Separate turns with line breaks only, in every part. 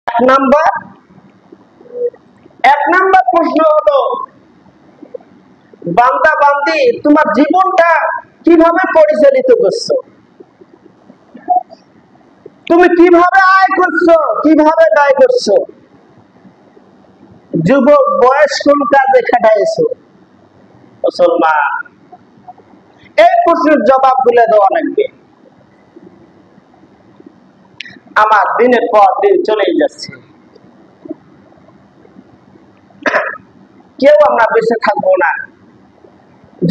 এক নাম্বার প্রশ্ন হলো, বান্দা বান্দি তোমার জীবনটা কিভাবে পরিচালিত করছো? তুমি কিভাবে আয় করছো, কিভাবে ব্যয় করছো? যুবক বয়স কোন কাজে খাটাইছো? মুসলমান, এই প্রশ্নের জবাব গুলো দেওয়া লাগবে। আমার দিনের পর দিন চলেই যাচ্ছে, কেউ আমরা বেঁচে থাকবো না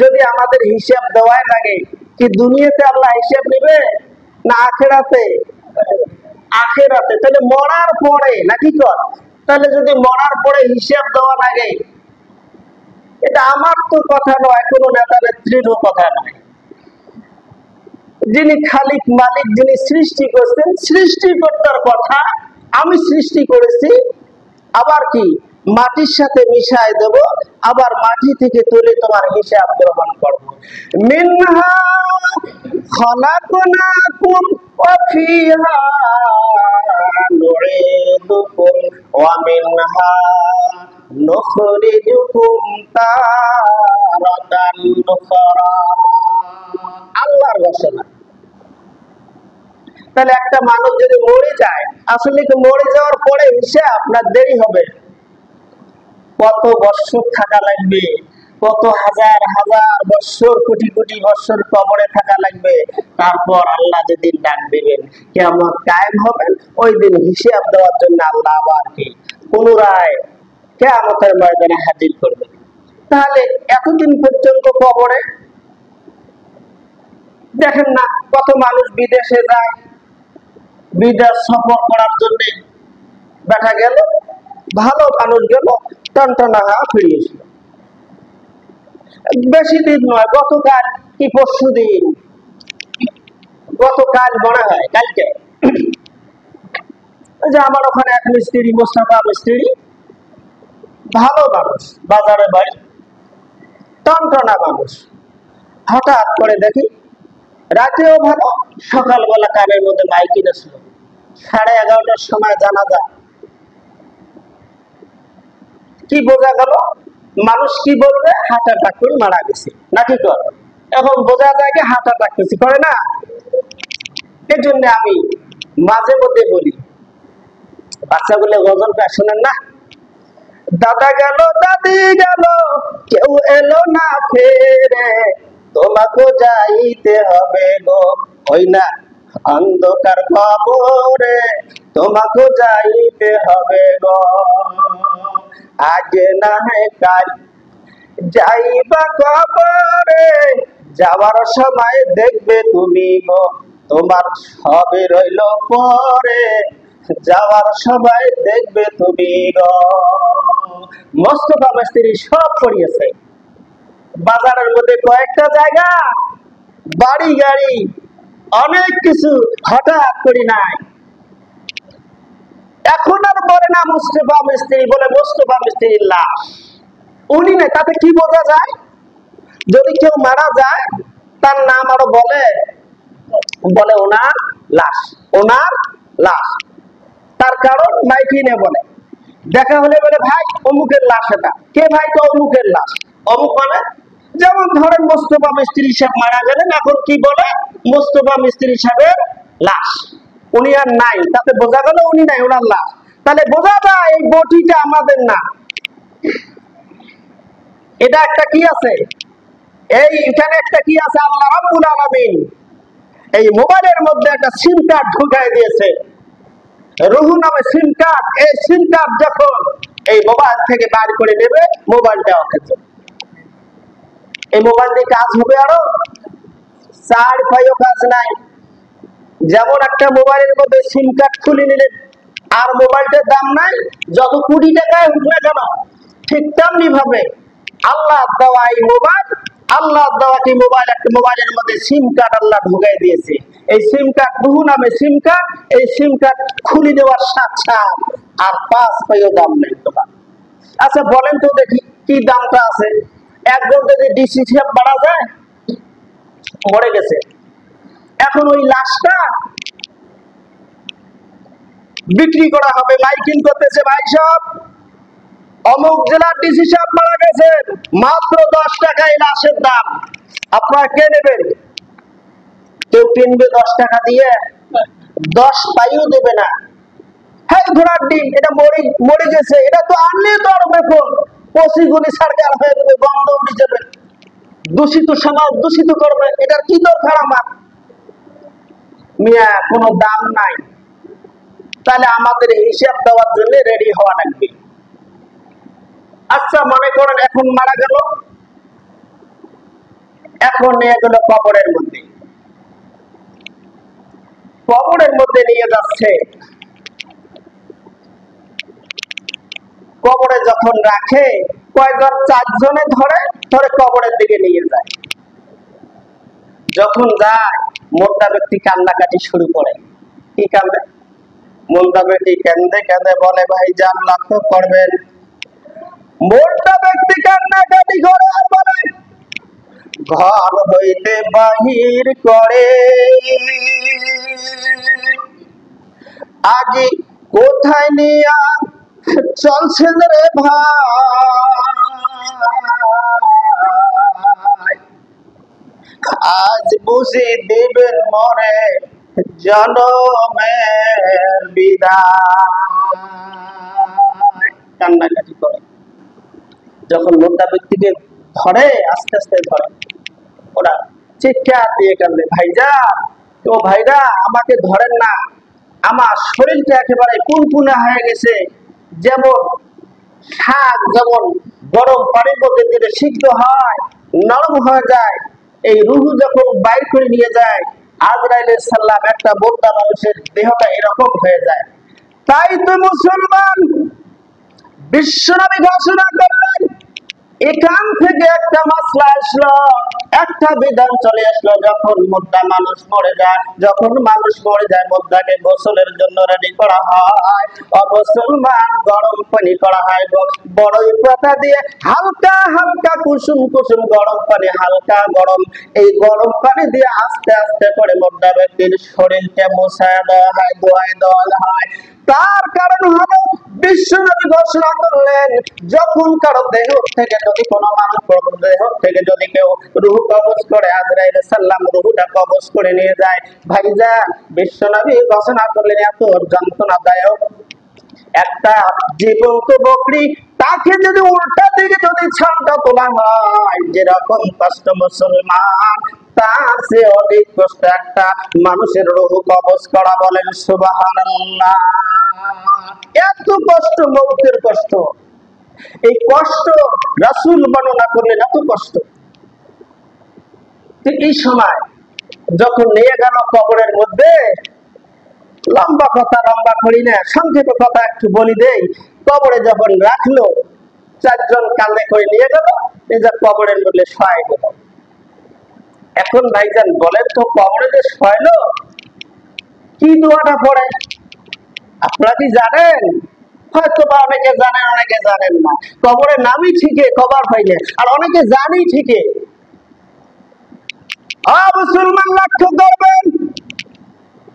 যদি আমাদের হিসাব দেওয়াই লাগে। কি দুনিয়াতে আল্লাহ হিসাব নেবে না আখেরাতে? আখেরাতে। তাহলে মরার পরে নাকি কর? তাহলে যদি মরার পরে হিসাব দেওয়া লাগে, এটা আমার তো কথা নয়, কোনো নেতা নেত্রীরও কথা নয়। যিনি খালিক মালিক, যিনি সৃষ্টি করছেন, সৃষ্টিকর্তার কথা। আমি সৃষ্টি করেছি, আবার কি মাটির সাথে মিশায় দেব, আবার মাটি থেকে তুলে তোমার হিসাব গ্রহণ করব। মিনহা খলাকনাকুম ওয়া ফিহা নুঈদুকুম ওয়া মিনহা নুখরিজুকুম তারাতান উখরা। আল্লাহর ঘোষণা। তাহলে একটা মানুষ যদি মরে যায়, আসলে কি মরে যাওয়ার পরে হিসাব আপনার দেরি হবে? কত বৎসর থাকা লাগবে, কত হাজার হাজার বৎসর, কোটি কোটি বৎসর কবরে থাকা লাগবে। তারপর আল্লাহ যেদিন ডাক দিবেন, কিয়ামত কায়েম হবেন, ওই দিন হিসাব দেওয়ার জন্য আল্লাহ আবার কি পুনরায় কিয়ামতের ময়দানে হাজির করবেন। তাহলে এতদিন পর্যন্ত কবরে দেখেন না, কত মানুষ বিদেশে যায়, বিদেশ সফর করার জন্য দেখা গেল, ভালো মানুষ গেল, টনটনা ফিরে এসল। বেশি দিন নয়, গতকাল কি পরশু দিন, গতকাল মনে হয় কালকে, যে আমার ওখানে এক মিস্ত্রি, মোস্তফা মিস্ত্রি, ভালো মানুষ, বাজারে বাড়ি, টনটনা মানুষ। হঠাৎ করে দেখি রাতেও ভালো, সকালবেলা কানের মধ্যে মাইকি আসল, 11:30টার সময় জানাজা। কি বোঝা গেল? মানুষ কি বলবে? হার্ট অ্যাটাক করে মারা গেছে, নাকি কর? এখন বোঝা যায় কি হার্ট অ্যাটাক কিছু করে না। এই জন্য আমি মাঝে মধ্যে বলি, বাচ্চাগুলো গজলটা শোনেন না? দাদা গেল দাদি গেল, কেউ এলো না ফেরে, তোমাকে যাইতে হবে গো, ওই না অন্ধকার কবরে, তোমাকে যাইতে হবে গো। আগে না হয় কাল যাইবা কবরে, যাওয়ার সময় দেখবে তুমি গো, তোমার সবে রইল পরে, যাওয়ার সময় দেখবে তুমি গো। মোস্তফা মিস্ত্রি সব করিয়েছে। বাজারের মধ্যে কয়েকটা জায়গা, বাড়ি গাড়ি, অনেক কিছু হঠাৎ করি নাই। এখন আর বলে না মোস্তফা মিস্ত্রি, বলে মোস্তফা মিস্ত্রির লাশ। উনি না, তাতে কি বোঝা যায়? যদি কেউ মারা যায়, তার নাম আরো বলে বলে ওনার লাশ, ওনার লাশ। তার কারণ মাইকিনে বলে, দেখা হলে বলে ভাই অমুকের লাশ। এটা কে ভাই? তো অমুকের লাশ। অমুক মানে, যেমন ধরেন মোস্তফা মিস্ত্রি সাহেব মারা গেলেন, এখন কি বলে? মোস্তফা মিস্ত্রি সাহেবের লাশ। উনি আর নাই, তাতে বোঝা গেল উনি নাই, ওনার লাশ। তাহলে বোঝা যায় এই বটিটা আমাদের না। এটা একটা কি আছে, এই এখানে একটা কি আছে, আল্লাহ রাব্বুল আলামিন এই মোবাইলের মধ্যে একটা সিম কার্ড ঢুকাই দিয়েছে, রুহু নামে সিম কার্ড। এই সিম কার্ড যখন এই মোবাইল থেকে বার করে নেবে, মোবাইলটা অকেজ। এই মোবাইল দিয়ে কাজ হবে আরো 4 কাজ নাই। যেমন একটা মোবাইলের মধ্যে সিম কার্ড খুলে নিলেন, আর মোবাইলটার দাম নাই, যত কোটি টাকায় হোক না কেন, ঠিক তেমনি ভাবে আল্লাহ দেওয়া এই মোবাইল, আল্লাহ দেওয়া কি মোবাইল, একটা মোবাইলের মধ্যে সিম কার্ড আল্লাহ ঢুকাই দিয়েছে। এই সিম কার্ড রুহু নামে সিম কার্ড, এই সিম কার্ড খুলে দেওয়ার সাথে আর 5 দাম নেই তোমার। আচ্ছা বলেন তো দেখি কি দামটা আছে? একজন যদি ডিসি সাহেব মারা যায়, মরে গেছে, এখন ওই লাশটা বিক্রি করা হবে, মাইকিং করতেছে, ভাই সব অমুক জেলার ডিসি সাহেব মারা গেছেন, মাত্র 10 টাকায় লাশের দাম, আপনারা কে নেবেন? কেউ কিনবে 10 টাকা দিয়ে? 10 পাইও দেবে না। হ্যাঁ, ঘোড়ার ডিম, এটা মরে গেছে, এটা তো আনলে তো আরো বেতন পশি গুলি সরকার হয়ে যাবে, বন্ধ উঠে যাবে, দূষিত সমাজ দূষিত করবে, এটার কি দরকার আমার? মিয়া কোনো দাম নাই, তাহলে আমাদের হিসাব দেওয়ার জন্য রেডি হওয়া লাগবে। আচ্ছা মনে করেন এখন মারা গেল, এখন নিয়ে গেল কবরের মধ্যে, কবরের মধ্যে নিয়ে যাচ্ছে, কবরে যখন রাখে কয়জন? 4 জনে ধরে ধরে কবরের দিকে নিয়ে যায়। যখন যায় মোর্দা ব্যক্তি কান্নাকাটি শুরু করে। কি কান্দে? মোর্দা ব্যক্তি কান্দে কান্দে বলে, ভাই যান লক্ষ্য করবেন। মোর্দা ব্যক্তি কান্নাকাটি করে আর বলে, ঘর হইতে বাহির করে আগে কোথায় নিয়া চলছেন রে ভাই, আজ বুঝি দিবেন মরে জনমের বিদায়। কান্নাকাটি করে। যখন মোর্দা ব্যক্তিকে ধরে, আস্তে আস্তে ধরে, ওরা চিৎকার দিয়ে কান্দে, ভাইজান ও ভাইরা আমাকে ধরেন না, আমার শরীরটা একেবারে কুনকুনা হয়ে গেছে, যেমন শাক যেমন গরম পানির মধ্যে দিলে সিদ্ধ হয়, নরম হয়ে যায়, এই রুহু যখন বাইর করে নিয়ে যায় আজরাইলের সাল্লাম, একটা মোর্দা মানুষের দেহটা এরকম হয়ে যায়। তাই তো মুসলমান বিশ্বনবী ঘোষণা করলেন, এখান থেকে একটা মাসলা আসলো, একটা বিধান চলে আসলো, যখন মোর্দা মানুষ মরে যায়, যখন মানুষ মরে যায় মোর্দাকে গোসলের জন্য রেডি করা হয়, অমুসলমান গরম পানি করা হয়, বড়ই পাতা দিয়ে হালকা হালকা কুসুম কুসুম গরম পানি, হালকা গরম, এই গরম পানি দিয়ে আস্তে আস্তে করে মোর্দা ব্যক্তির শরীরকে মুছায় দেওয়া হয়, ধোয়ায় দেওয়া হয়। তার কারণ হলো বিশ্বনবী ঘোষণা করলেন, যখন কারো দেহ থেকে যদি কোনো মানুষ দেহ থেকে যদি কেউ রূহ কবজ করে, আজরাইল সাল্লাম রূহটা কবজ করে নিয়ে যায়, ভাইজান বিশ্বনবী ঘোষণা করলেন, এত যন্ত্রণাদায়ক একটা জীবন্ত বকরি, তাকে যদি উল্টা দিকে যদি ছালটা তোলা হয়, যেরকম কষ্ট মুসলমান, তার সে অধিক কষ্ট একটা মানুষের রূহ কবজ করা। বলেন সুবহানাল্লাহ। এত কষ্ট, মৌতের কষ্ট, এই কষ্ট রাসূল বর্ণনা করলেন, এত কষ্ট। এই সময় যখন নিয়ে গেল কবরের মধ্যে, লম্বা কথা লম্বা করি না, সংক্ষেপে কথা একটু বলি দেই। কবরে যখন রাখলো, 4 জন কাঁধে করে নিয়ে গেল, নিজের কবরের মধ্যে শোয়াই গেল। এখন ভাইজান বলেন তো, কবরে যে শোয়াইলো, কি দোয়াটা পড়ে আপনারা কি জানেন? হয়তো বা অনেকে জানেন, অনেকে জানেন না। কবরের নামই ঠিকই কবর পাইলে, আর অনেকে জানি ঠিকই। মুসলমান লক্ষ্য করবেন,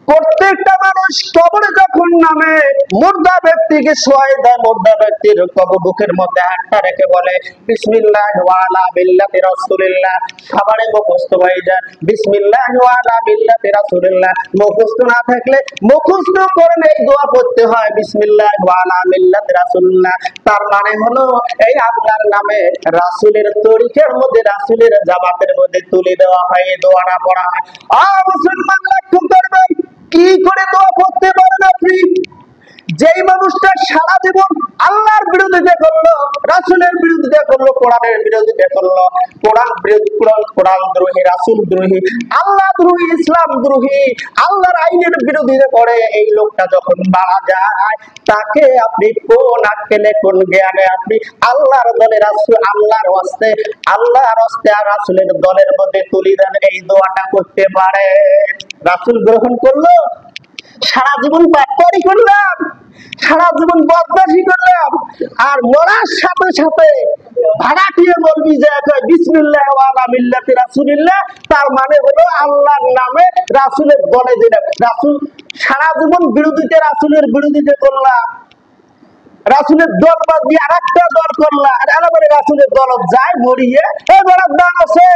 প্রত্যেকটা মানুষ কবরে যখন নামে, মুর্দা ব্যক্তিকে শোয়াই দেয়, মুর্দা ব্যক্তির কবর বুকের মধ্যে হাতটা রেখে বলে, বিসমিল্লাহ ওয়া আলা মিল্লাতি রাসূলিল্লাহ। সবারই মুখস্থ হয়ে যায়, বিসমিল্লাহ ওয়া আলা মিল্লাতি রাসূলিল্লাহ। মুখস্থ না থাকলে মুখস্থ করে এই দোয়া পড়তে হয়, বিসমিল্লাহ ওয়া আলা মিল্লাতি রাসূলিল্লাহ। তার মানে হলো এই আল্লাহর নামে রাসূলের তরিকার মধ্যে, রাসূলের জামাতের মধ্যে তুলে দেওয়া হয়, এই দোয়াটা পড়া হয়। মুসলমান লক্ষ্য করবেন, কি করে দোয়া করতে পারেন আপনি? যেই মানুষটা সারা জীবন আল্লাহর বিরোধিতা করলো, রাসূলের বিরোধিতা করলো, কোরআনের বিরোধিতা করলো, কোরআন দ্রোহী, রাসূল দ্রোহী, আল্লাহ দ্রোহী, ইসলাম দ্রোহী, আল্লাহর আইনের বিরোধিতা করে, এই লোকটা যখন মারা যায়, তাকে আপনি কোন আক্কেলে কোন জ্ঞানে আপনি আল্লাহর দলে, রাসূল আল্লাহর ওয়াস্তে, আল্লাহর ওয়াস্তে আর রাসূলের দলের মধ্যে তুলে দেন, এই দোয়াটা করতে পারে? রাসূল গ্রহণ করলো, সারা জীবন বাটপারি করলাম, সারা জীবন বদমাশি করলাম, আর মরার সাথে সাথে ভাড়াটিয়ে বলবি যে বিসমিল্লাহ ওয়া আলা মিল্লাতি রাসূলিল্লাহ, তার মানে হলো আল্লাহর নামে রাসূলের দলে দিলাম। রাসূল সারা জীবন বিরোধিতা, রাসূলের বিরোধিতা করলা, রাসূলের দল বাদ দিয়ে আরেকটা দল করলা, আর এবারে রাসূলের দল যায় মরিয়ে এবারে দাম আছে,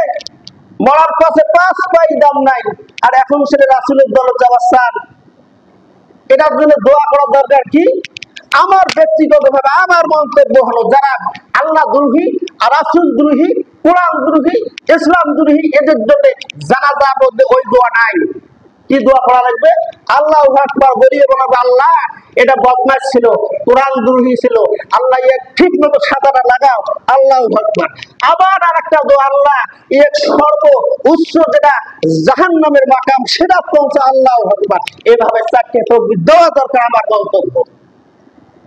মরার কাছে 5 পাই দাম নাই, আর এখন সেটা রাসূলের দল যাওয়ার চান। এটার জন্য দোয়া করার দরকার কি? আমার ব্যক্তিগতভাবে আমার মন্তব্য হলো, যারা আল্লাহ দ্রোহী, রাসূল দ্রোহী, কোরআন দ্রোহী, ইসলাম দ্রোহী, এদের জন্য জানাজার মধ্যে ওই দোয়া নাই। কি দোয়া করা লাগবে? আল্লাহু আকবার বলিয়ে বলবে, আল্লাহ এটা বদমাশ ছিল, কোরআন দ্রোহী ছিল, আল্লাহ এক ঠিক মতো সাজাটা লাগাও, আল্লাহু আকবার। আবার আরেকটা দোয়া, আল্লাহ এক সর্ব উচ্চ যেটা জাহান্নামের মাকাম সেটা পৌঁছা, আল্লাহু আকবার। এভাবে চারটে তাকবীর দেওয়া দরকার আমার মন্তব্য।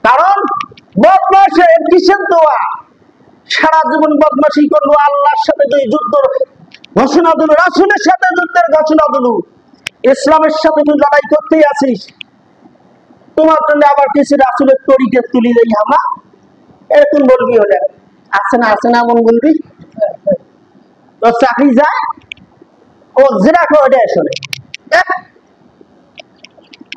কারণ বদমাশের কিসের দোয়া? সারা জীবন বদমাশি করলো, আল্লাহর সাথে তুই যুদ্ধ ঘোষণা দিল, রাসূলের সাথে যুদ্ধের ঘোষণা দিল, ইসলামের সাথে তুই লড়াই করতেই আছিস, তোমার জন্য আবার কিছু রাসূলের তরিকে তুলি দেই আমরা, এরকম বলবি হলে আছে না এমন বলবি? তো চাকরি যায় ও যেটা করে শোনে।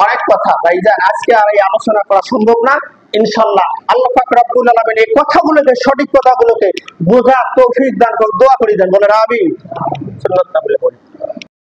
অনেক কথা ভাইজান, আজকে আর এই আলোচনা করা সম্ভব না। ইনশাআল্লাহ আল্লাহ পাক রব্বুল আলামিন এই কথাগুলোকে, সঠিক কথাগুলোকে বোঝার তৌফিক দান করে, দোয়া করে দেন, বলে আমিন। সুন্নাত বলে পড়ি।